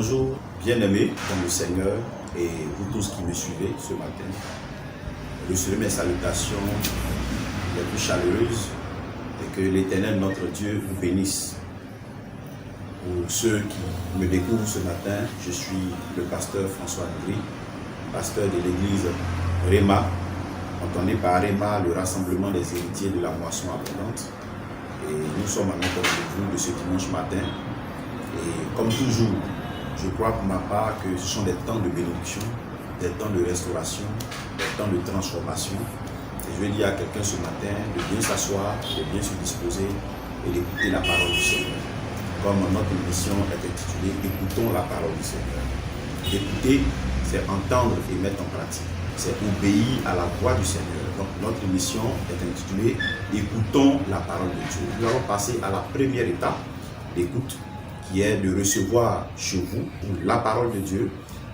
Bonjour, bien-aimés dans le Seigneur et vous tous qui me suivez ce matin. Recevez mes salutations les plus chaleureuses et que l'Éternel, notre Dieu, vous bénisse. Pour ceux qui me découvrent ce matin, je suis le pasteur François Gris, pasteur de l'église Réma. Entendez par Réma le rassemblement des héritiers de la moisson abondante. Et nous sommes à notre rendez-vous de ce dimanche matin. Et comme toujours, je crois pour ma part que ce sont des temps de bénédiction, des temps de restauration, des temps de transformation. Et je vais dire à quelqu'un ce matin de bien s'asseoir, de bien se disposer et d'écouter la parole du Seigneur. Comme notre émission est intitulée « Écoutons la parole du Seigneur ». Écouter, c'est entendre et mettre en pratique. C'est obéir à la voix du Seigneur. Donc notre émission est intitulée « Écoutons la parole de Dieu ». Nous allons passer à la première étape d'écoute, qui est de recevoir chez vous la parole de Dieu,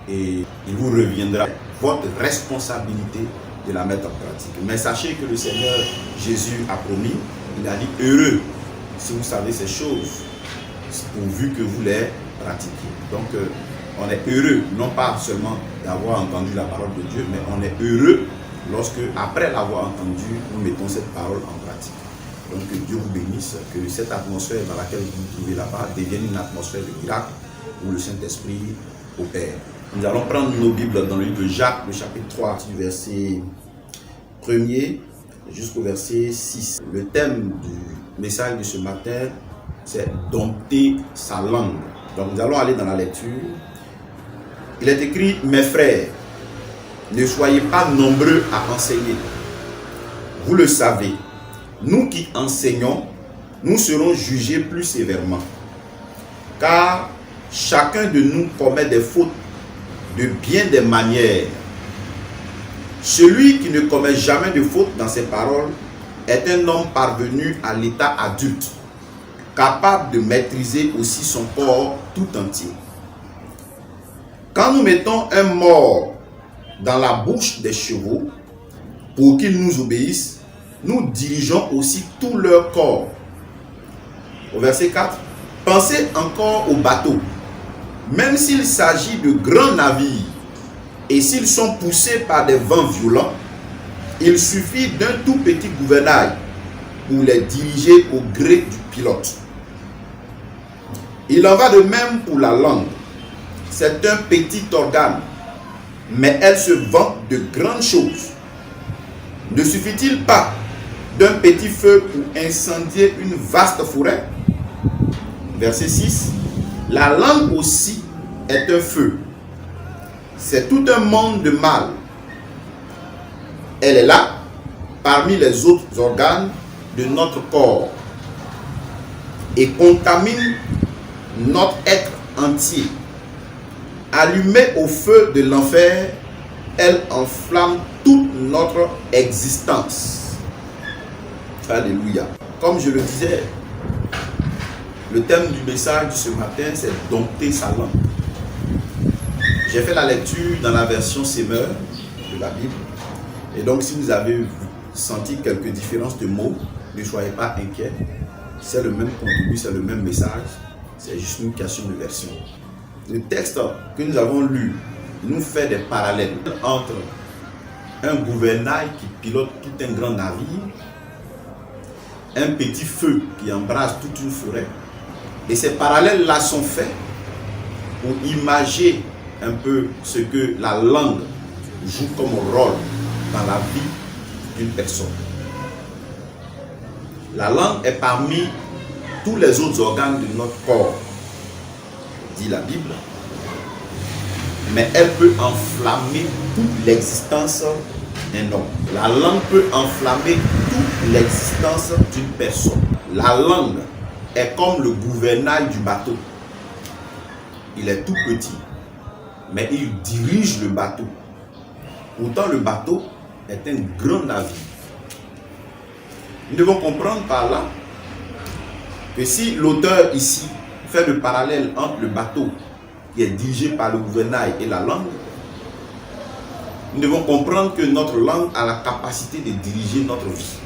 et il vous reviendra votre responsabilité de la mettre en pratique. Mais sachez que le Seigneur Jésus a promis, il a dit « Heureux si vous savez ces choses, pourvu que vous les pratiquiez ». Donc on est heureux, non pas seulement d'avoir entendu la parole de Dieu, mais on est heureux lorsque, après l'avoir entendu, nous mettons cette parole en pratique. Donc que Dieu vous bénisse, que cette atmosphère dans laquelle vous vous trouvez là-bas devienne une atmosphère de miracle où le Saint-Esprit opère. Nous allons prendre nos Bibles dans le livre de Jacques, le chapitre 3, du verset 1er jusqu'au verset 6. Le thème du message de ce matin, c'est « Dompter sa langue ». Donc nous allons aller dans la lecture. Il est écrit « Mes frères, ne soyez pas nombreux à enseigner. Vous le savez. Nous qui enseignons, nous serons jugés plus sévèrement. Car chacun de nous commet des fautes de bien des manières. Celui qui ne commet jamais de faute dans ses paroles est un homme parvenu à l'état adulte, capable de maîtriser aussi son corps tout entier. Quand nous mettons un mors dans la bouche des chevaux pour qu'ils nous obéissent, nous dirigeons aussi tout leur corps. Au verset 4, pensez encore aux bateaux. Même s'il s'agit de grands navires et s'ils sont poussés par des vents violents, il suffit d'un tout petit gouvernail pour les diriger au gré du pilote. Il en va de même pour la langue. C'est un petit organe, mais elle se vante de grandes choses. Ne suffit-il pas d'un petit feu pour incendier une vaste forêt? Verset 6. La langue aussi est un feu. C'est tout un monde de mal. Elle est là, parmi les autres organes de notre corps, et contamine notre être entier. Allumée au feu de l'enfer, elle enflamme toute notre existence. Alléluia. Comme je le disais, le thème du message de ce matin, c'est dompter sa langue. J'ai fait la lecture dans la version Semeur de la Bible. Et donc, si vous avez senti quelques différences de mots, ne soyez pas inquiets. C'est le même contenu, c'est le même message. C'est juste une question de version. Le texte que nous avons lu nous fait des parallèles entre un gouvernail qui pilote tout un grand navire, un petit feu qui embrase toute une forêt. Et ces parallèles-là sont faits pour imager un peu ce que la langue joue comme rôle dans la vie d'une personne. La langue est parmi tous les autres organes de notre corps, dit la Bible, mais elle peut enflammer toute l'existence d'un homme. La langue peut enflammer toute l'existence d'une personne. La langue est comme le gouvernail du bateau. Il est tout petit, mais il dirige le bateau. Pourtant, le bateau est un grand navire. Nous devons comprendre par là que si l'auteur ici fait le parallèle entre le bateau qui est dirigé par le gouvernail et la langue, nous devons comprendre que notre langue a la capacité de diriger notre vie.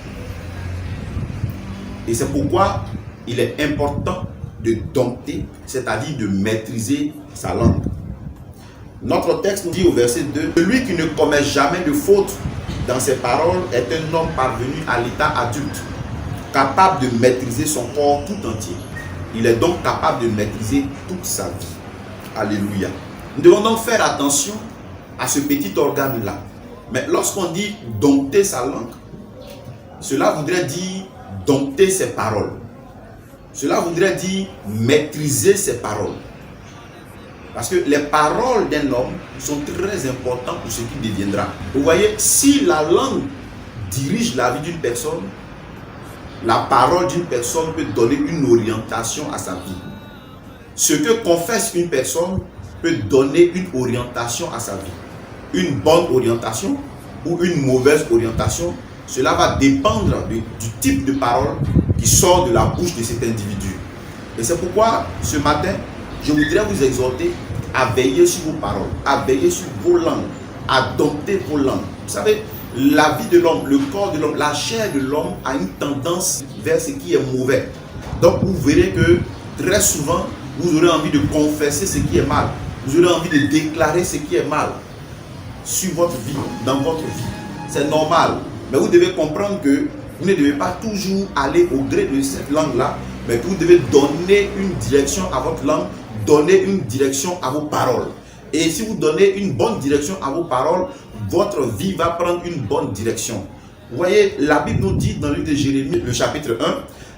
Et c'est pourquoi il est important de dompter, c'est-à-dire de maîtriser sa langue. Notre texte nous dit au verset 2, « Celui qui ne commet jamais de faute dans ses paroles est un homme parvenu à l'état adulte, capable de maîtriser son corps tout entier. » Il est donc capable de maîtriser toute sa vie. Alléluia. Nous devons donc faire attention à ce petit organe-là. Mais lorsqu'on dit dompter sa langue, cela voudrait dire dompter ses paroles. Cela voudrait dire maîtriser ses paroles. Parce que les paroles d'un homme sont très importantes pour ce qu'il deviendra. Vous voyez, si la langue dirige la vie d'une personne, la parole d'une personne peut donner une orientation à sa vie. Ce que confesse une personne peut donner une orientation à sa vie. Une bonne orientation ou une mauvaise orientation, cela va dépendre du type de parole qui sort de la bouche de cet individu. Et c'est pourquoi ce matin, je voudrais vous exhorter à veiller sur vos paroles, à veiller sur vos langues, à dompter vos langues. Vous savez, la vie de l'homme, le corps de l'homme, la chair de l'homme a une tendance vers ce qui est mauvais. Donc vous verrez que très souvent, vous aurez envie de confesser ce qui est mal. Vous aurez envie de déclarer ce qui est mal sur votre vie, dans votre vie. C'est normal. Mais vous devez comprendre que vous ne devez pas toujours aller au gré de cette langue-là, mais que vous devez donner une direction à votre langue, donner une direction à vos paroles. Et si vous donnez une bonne direction à vos paroles, votre vie va prendre une bonne direction. Vous voyez, la Bible nous dit dans le livre de Jérémie, le chapitre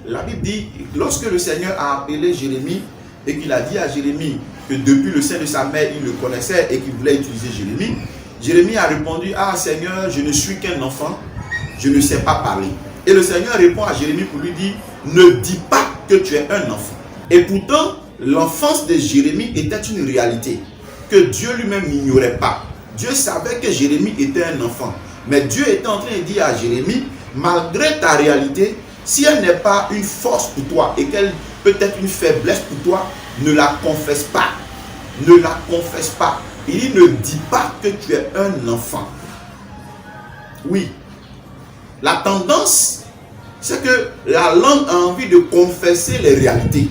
1, la Bible dit, lorsque le Seigneur a appelé Jérémie et qu'il a dit à Jérémie que depuis le sein de sa mère, il le connaissait et qu'il voulait utiliser Jérémie, Jérémie a répondu, ah Seigneur, je ne suis qu'un enfant, je ne sais pas parler. Et le Seigneur répond à Jérémie pour lui dire, ne dis pas que tu es un enfant. Et pourtant, l'enfance de Jérémie était une réalité que Dieu lui-même n'ignorait pas. Dieu savait que Jérémie était un enfant. Mais Dieu était en train de dire à Jérémie, malgré ta réalité, si elle n'est pas une force pour toi et qu'elle peut être une faiblesse pour toi, ne la confesse pas. Ne la confesse pas. Il dit, ne dis pas que tu es un enfant. Oui. La tendance, c'est que la langue a envie de confesser les réalités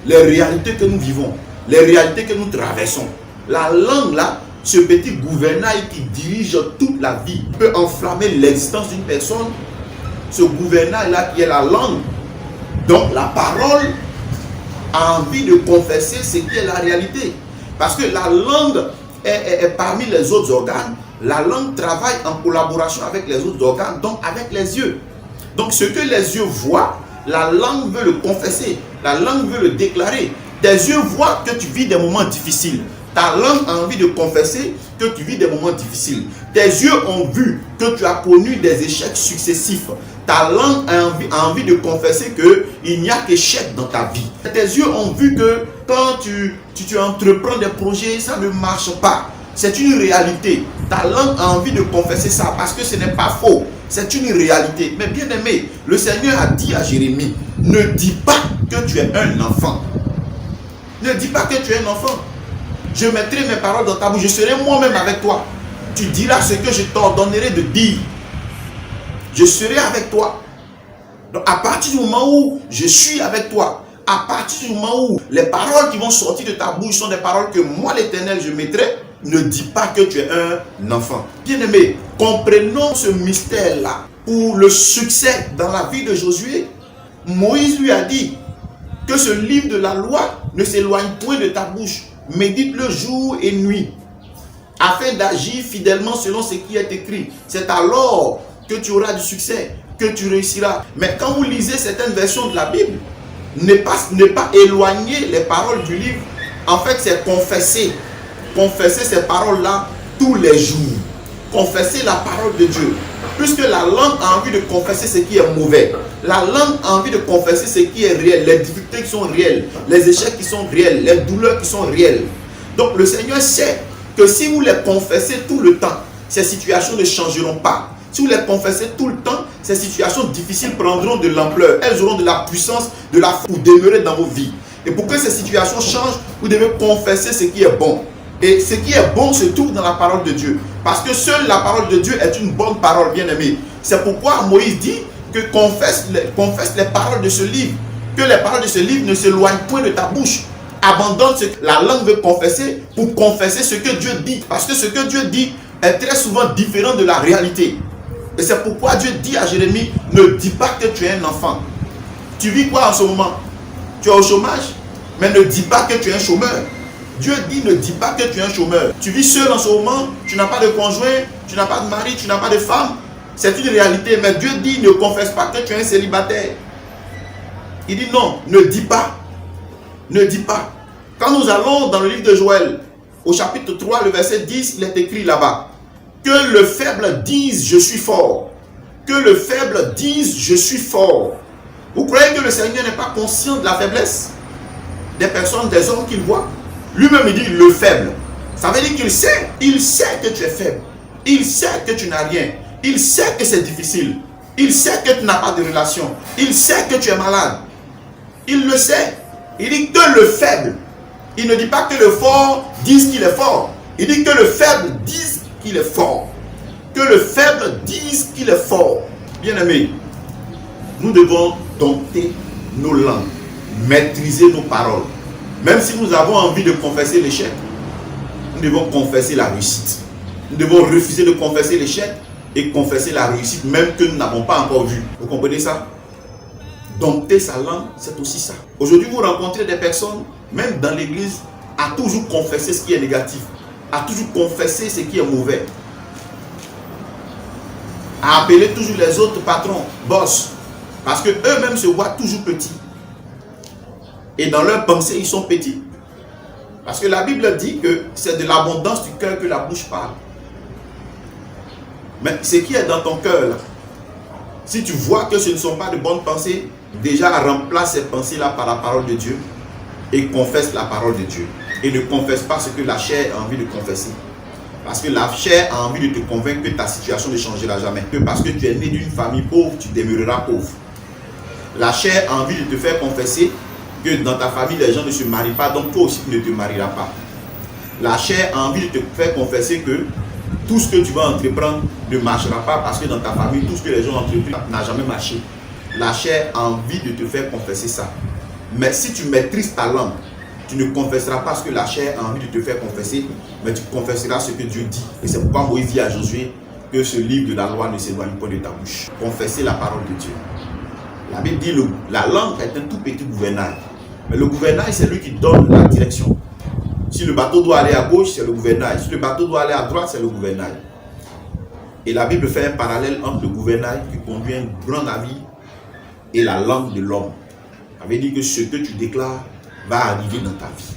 que nous vivons, les réalités que nous traversons. La langue là, ce petit gouvernail qui dirige toute la vie, peut enflammer l'existence d'une personne. Ce gouvernail là qui est la langue. Donc la parole a envie de confesser ce qui est la réalité. Parce que la langue est parmi les autres organes. La langue travaille en collaboration avec les autres organes, donc avec les yeux. Donc ce que les yeux voient, la langue veut le confesser, la langue veut le déclarer. Tes yeux voient que tu vis des moments difficiles. Ta langue a envie de confesser que tu vis des moments difficiles. Tes yeux ont vu que tu as connu des échecs successifs. Ta langue a envie de confesser qu'il n'y a qu'échec dans ta vie. Tes yeux ont vu que quand tu entreprends des projets, ça ne marche pas. C'est une réalité. Ta langue a envie de confesser ça parce que ce n'est pas faux. C'est une réalité. Mais bien aimé, le Seigneur a dit à Jérémie, ne dis pas que tu es un enfant. Ne dis pas que tu es un enfant. Je mettrai mes paroles dans ta bouche. Je serai moi-même avec toi. Tu diras ce que je t'ordonnerai de dire. Je serai avec toi. Donc à partir du moment où je suis avec toi, à partir du moment où les paroles qui vont sortir de ta bouche sont des paroles que moi l'Éternel je mettrai, ne dis pas que tu es un enfant. Bien-aimé, comprenons ce mystère-là. Pour le succès dans la vie de Josué, Moïse lui a dit que ce livre de la loi ne s'éloigne point de ta bouche. Médite-le jour et nuit, afin d'agir fidèlement selon ce qui est écrit. C'est alors que tu auras du succès, que tu réussiras. Mais quand vous lisez certaines versions de la Bible, ne pas éloigner les paroles du livre. En fait, c'est confesser. Confesser ces paroles-là tous les jours. Confesser la parole de Dieu. Puisque la langue a envie de confesser ce qui est mauvais. La langue a envie de confesser ce qui est réel. Les difficultés qui sont réelles. Les échecs qui sont réels. Les douleurs qui sont réelles. Donc le Seigneur sait que si vous les confessez tout le temps, ces situations ne changeront pas. Si vous les confessez tout le temps, ces situations difficiles prendront de l'ampleur. Elles auront de la puissance, de la force pour demeurer dans vos vies. Et pour que ces situations changent, vous devez confesser ce qui est bon. Et ce qui est bon se trouve dans la parole de Dieu. Parce que seule la parole de Dieu est une bonne parole, bien-aimée. C'est pourquoi Moïse dit que confesse les paroles de ce livre. Que les paroles de ce livre ne s'éloignent point de ta bouche. Abandonne ce que la langue veut confesser pour confesser ce que Dieu dit. Parce que ce que Dieu dit est très souvent différent de la réalité. Et c'est pourquoi Dieu dit à Jérémie, ne dis pas que tu es un enfant. Tu vis quoi en ce moment? Tu es au chômage, mais ne dis pas que tu es un chômeur. Dieu dit, ne dis pas que tu es un chômeur. Tu vis seul en ce moment, tu n'as pas de conjoint, tu n'as pas de mari, tu n'as pas de femme. C'est une réalité, mais Dieu dit, ne confesse pas que tu es un célibataire. Il dit non, ne dis pas. Ne dis pas. Quand nous allons dans le livre de Joël, au chapitre 3, le verset 10, il est écrit là-bas, que le faible dise, je suis fort. Que le faible dise, je suis fort. Vous croyez que le Seigneur n'est pas conscient de la faiblesse des personnes, des hommes qu'il voit? Lui-même, il dit le faible. Ça veut dire qu'il sait. Il sait que tu es faible. Il sait que tu n'as rien. Il sait que c'est difficile. Il sait que tu n'as pas de relation. Il sait que tu es malade. Il le sait. Il dit que le faible. Il ne dit pas que le fort dise qu'il est fort. Il dit que le faible dise qu'il est fort. Que le faible dise qu'il est fort. Bien-aimés, nous devons dompter nos langues, maîtriser nos paroles. Même si nous avons envie de confesser l'échec, nous devons confesser la réussite. Nous devons refuser de confesser l'échec et confesser la réussite, même que nous n'avons pas encore vu. Vous comprenez ça? Dompter sa langue, c'est aussi ça. Aujourd'hui, vous rencontrez des personnes, même dans l'église, à toujours confesser ce qui est négatif, à toujours confesser ce qui est mauvais, à appeler toujours les autres patrons, boss, parce que eux-mêmes se voient toujours petits. Et dans leurs pensées, ils sont petits. Parce que la Bible dit que c'est de l'abondance du cœur que la bouche parle. Mais ce qui est dans ton cœur, là, si tu vois que ce ne sont pas de bonnes pensées, déjà remplace ces pensées-là par la parole de Dieu et confesse la parole de Dieu. Et ne confesse pas ce que la chair a envie de confesser. Parce que la chair a envie de te convaincre que ta situation ne changera jamais. Que parce que tu es né d'une famille pauvre, tu demeureras pauvre. La chair a envie de te faire confesser que dans ta famille, les gens ne se marient pas, donc toi aussi tu ne te marieras pas. La chair a envie de te faire confesser que tout ce que tu vas entreprendre ne marchera pas parce que dans ta famille, tout ce que les gens ont entrepris n'a jamais marché. La chair a envie de te faire confesser ça. Mais si tu maîtrises ta langue, tu ne confesseras pas ce que la chair a envie de te faire confesser, mais tu confesseras ce que Dieu dit. Et c'est pourquoi Moïse dit à Josué que ce livre de la loi ne s'éloigne pas de ta bouche. Confesser la parole de Dieu. La Bible dit que la langue est un tout petit gouvernail. Mais le gouvernail, c'est lui qui donne la direction. Si le bateau doit aller à gauche, c'est le gouvernail. Si le bateau doit aller à droite, c'est le gouvernail. Et la Bible fait un parallèle entre le gouvernail qui conduit un grand navire et la langue de l'homme. Ça veut dire que ce que tu déclares va arriver dans ta vie.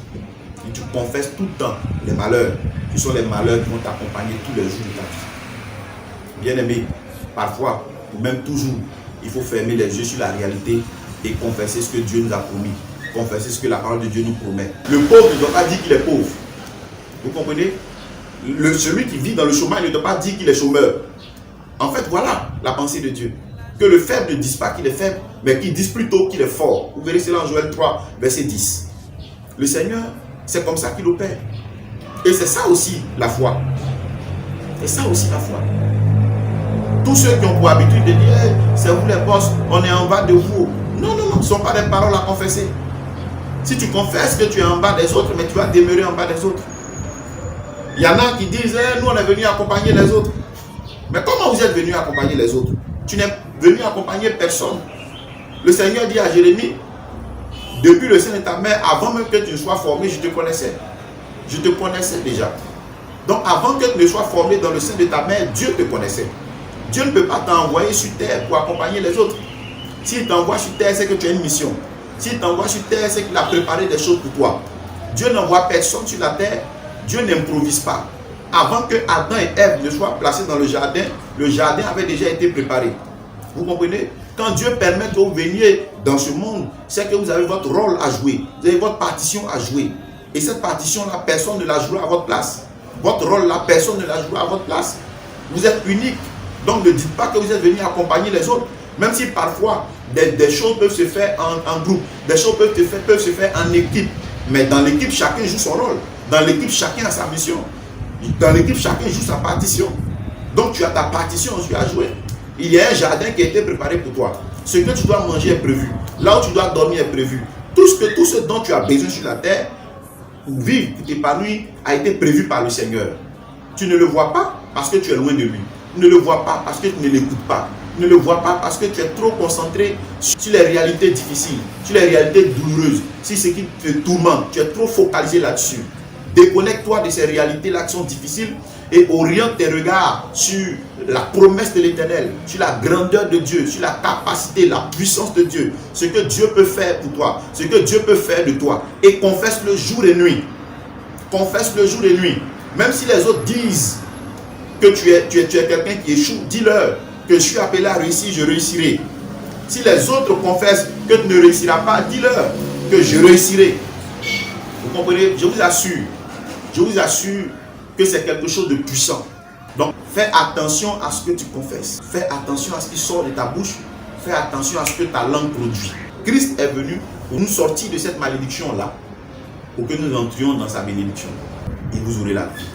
Et tu confesses tout le temps les malheurs. Ce sont les malheurs qui vont t'accompagner tous les jours de ta vie. Bien-aimé, parfois, ou même toujours, il faut fermer les yeux sur la réalité et confesser ce que Dieu nous a promis. Confesser ce que la parole de Dieu nous promet. Le pauvre ne doit pas dire qu'il est pauvre. Vous comprenez? Celui qui vit dans le chômage ne doit pas dire qu'il est chômeur. En fait, voilà la pensée de Dieu. Que le faible ne dise pas qu'il est faible, mais qu'il dise plutôt qu'il est fort. Vous verrez cela en Joël 3, verset 10. Le Seigneur, c'est comme ça qu'il opère. Et c'est ça aussi la foi. C'est ça aussi la foi. Tous ceux qui ont pour habitude de dire hey, c'est vous les boss, on est en bas de vous. Non, non, non, ce ne sont pas des paroles à confesser. Si tu confesses que tu es en bas des autres, mais tu vas demeurer en bas des autres. Il y en a qui disent hey, nous on est venus accompagner les autres. Mais comment vous êtes venus accompagner les autres? Tu n'es venu accompagner personne. Le Seigneur dit à Jérémie, depuis le sein de ta mère, avant même que tu ne sois formé, je te connaissais. Je te connaissais déjà. Donc avant que tu ne sois formé dans le sein de ta mère, Dieu te connaissait. Dieu ne peut pas t'envoyer sur terre pour accompagner les autres. S'il t'envoie sur terre, c'est que tu as une mission. S'il t'envoie sur terre, c'est qu'il a préparé des choses pour toi. Dieu n'envoie personne sur la terre. Dieu n'improvise pas. Avant que Adam et Ève ne soient placés dans le jardin avait déjà été préparé. Vous comprenez? Quand Dieu permet que vous veniez dans ce monde, c'est que vous avez votre rôle à jouer. Vous avez votre partition à jouer. Et cette partition-là, personne ne la jouera à votre place. Votre rôle-là, personne ne la jouera à votre place. Vous êtes unique. Donc ne dites pas que vous êtes venu accompagner les autres. Même si parfois des choses peuvent se faire en groupe. Des choses peuvent se faire en équipe. Mais dans l'équipe, chacun joue son rôle. Dans l'équipe, chacun a sa mission. Dans l'équipe, chacun joue sa partition. Donc tu as ta partition aussi à jouer. Il y a un jardin qui a été préparé pour toi. Ce que tu dois manger est prévu. Là où tu dois dormir est prévu. Tout ce dont tu as besoin sur la terre, pour vivre, pour t'épanouir, a été prévu par le Seigneur. Tu ne le vois pas parce que tu es loin de lui. Tu ne le vois pas parce que tu ne l'écoutes pas. Tu ne le vois pas parce que tu es trop concentré sur les réalités difficiles, sur les réalités douloureuses, sur ce qui te tourmente. Tu es trop focalisé là-dessus. Déconnecte-toi de ces réalités-là qui sont difficiles et oriente tes regards sur la promesse de l'Éternel, sur la grandeur de Dieu, sur la capacité, la puissance de Dieu, ce que Dieu peut faire pour toi, ce que Dieu peut faire de toi. Et confesse-le jour et nuit. Confesse-le jour et nuit. Même si les autres disent que tu es quelqu'un qui échoue, dis-leur que je suis appelé à réussir, je réussirai. Si les autres confessent que tu ne réussiras pas, dis-leur que je réussirai. Vous comprenez? Je vous assure que c'est quelque chose de puissant. Donc, fais attention à ce que tu confesses. Fais attention à ce qui sort de ta bouche. Fais attention à ce que ta langue produit. Christ est venu pour nous sortir de cette malédiction-là, pour que nous entrions dans sa bénédiction. Et vous aurez la vie.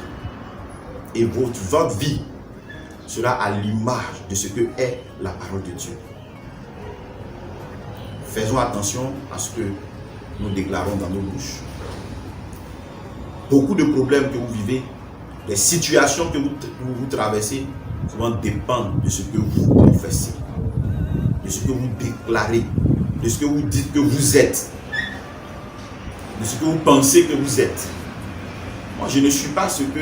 Et votre vie sera à l'image de ce que est la parole de Dieu. Faisons attention à ce que nous déclarons dans nos bouches. Beaucoup de problèmes que vous vivez, les situations que vous traversez, souvent dépendent de ce que vous confessez, de ce que vous déclarez, de ce que vous dites que vous êtes, de ce que vous pensez que vous êtes. Moi, je ne suis pas ce que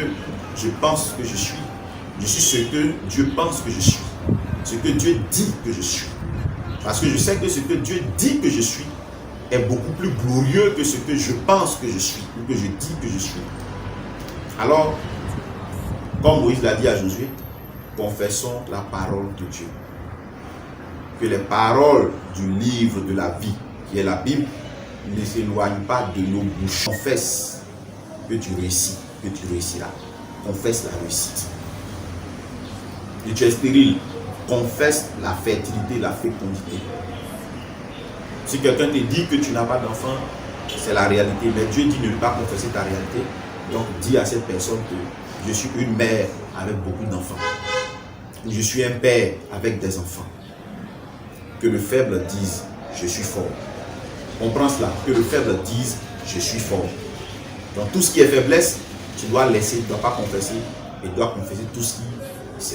je pense que je suis. Je suis ce que Dieu pense que je suis. Ce que Dieu dit que je suis. Parce que je sais que ce que Dieu dit que je suis est beaucoup plus glorieux que ce que je pense que je suis ou que je dis que je suis. Alors, comme Moïse l'a dit à Josué, confessons la parole de Dieu. Que les paroles du livre de la vie, qui est la Bible, ne s'éloignent pas de nos bouches. Confesse que tu réussis, que tu réussiras. Confesse la réussite. Et tu es stérile, confesse la fertilité, la fécondité. Si quelqu'un te dit que tu n'as pas d'enfant, c'est la réalité. Mais Dieu dit de ne pas confesser ta réalité. Donc dis à cette personne que je suis une mère avec beaucoup d'enfants. Ou je suis un père avec des enfants. Que le faible dise je suis fort. Comprends cela. Que le faible dise je suis fort. Dans tout ce qui est faiblesse, tu dois laisser, tu ne dois pas confesser. Et tu dois confesser tout ce qui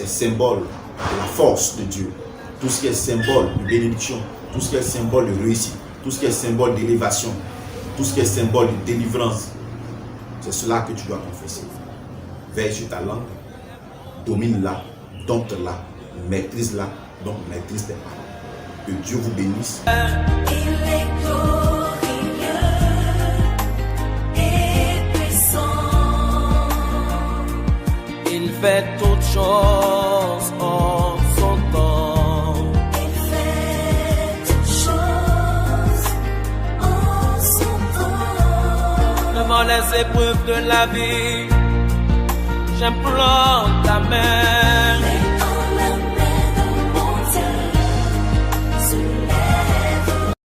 est symbole de la force de Dieu. Tout ce qui est symbole de bénédiction. Tout ce qui est symbole de réussite. Tout ce qui est symbole d'élévation. Tout ce qui est symbole de délivrance. C'est cela que tu dois confesser. Veille sur ta langue. Domine-la. Dompte-la. Maîtrise-la. Donc maîtrise tes paroles. Que Dieu vous bénisse. Il est glorieux et puissant. Il fait toutes choses en son temps. Il fait toutes choses en son temps. Devant les épreuves de la vie, j'implore ta main.